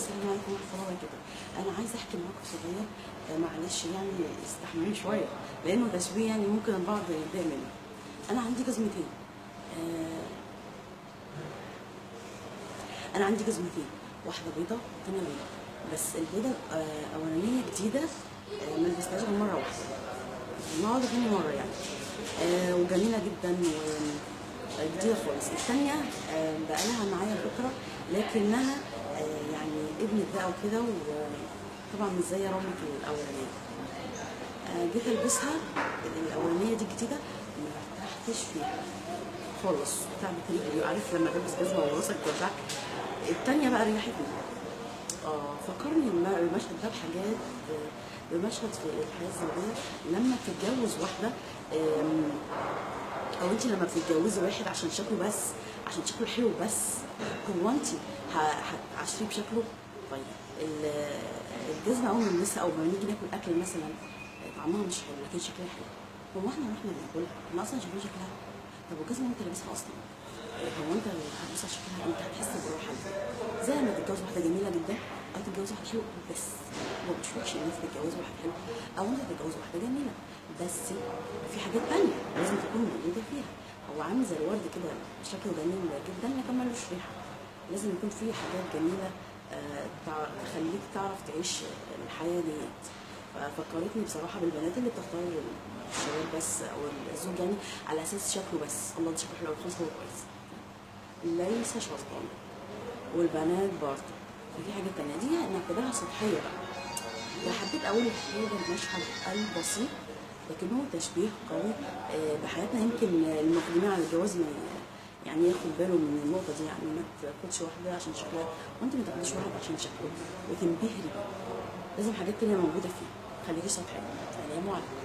السلام عليكم ورحمه الله وبركاته. انا عايزه احكي موقف صغير، معلش يعني استحملوني شويه لانه تشبيه يعني ممكن البعض يتضايق منه. انا عندي جزمتين، واحده بيضه والثانيه بيضه، بس البيضه اولانيه جديده، ما لبستهاش غير مره واحده النهارده تاني مره يعني، وجميله جدا وجديده خالص. الثانيه بقالها معايا فتره لكنها يعني ابنت بقى وكده، وطبعا مش زي رملة الاولانيه. جيت البسها الاولانيه دي الجديده ما ارتحتش فيها خالص، تعبت رجلي، عارف لما تلبس جزمه وراسك توجعك. الثانيه بقى ريحتني. فكرني المشهد ده بحاجات، بمشهد في الحياه الزوجيه لما تتجوز واحده، او انت لما بتتجوزي واحد عشان شكله بس، عشان شكله حلو بس، هو انت هتعاشريه بشكله؟ طيب الجزمه اول ما نلبسها او ما نيجي ناكل اكل مثلا طعمها مش حلو لكن شكلها حلو، هو احنا رحنا بناكلها احنا اصلا شايفين شكلها؟ طب والجزمه انت لابسها اصلا، هو انت هتبص على شكلها انت هتحس بالراحه زي لما تتجوز واحده جميله جدا او تتجوز واحد حلو بس. ما بتشوفش الناس تتجوز واحد حلو او انت تتجوز واحده جميله بس في حاجات تانية لازم تكون موجوده فيها. هو عامل زي الورد كده شكله جميل جدا لكن ملوش ريحه، لازم يكون فيه حاجات جميله تخليك تعرف تعيش الحياه ديت. ففكرتني بصراحه بالبنات اللي بتختار الشباب بس او الزوج يعني على اساس شكله بس، الله ده شكله حلو خلاص هو كويس، ليس شرطا. والبنات برضه ففي حاجه تانية دي نعتبرها سطحيه بقى. انا حبيت اقول الحقيقه المشهد البسيط لكنه تشبيه قوي بحياتنا. يمكن المقدمين على الجواز يعني ياخد باله من النقطه دي، يعني ما تاخدش واحده عشان شكلها وانت ما تاخديش واحد عشان شكله وتنبهري. لازم حاجات تانية موجوده فيه، خليكي سطحيه. سلام عليكم.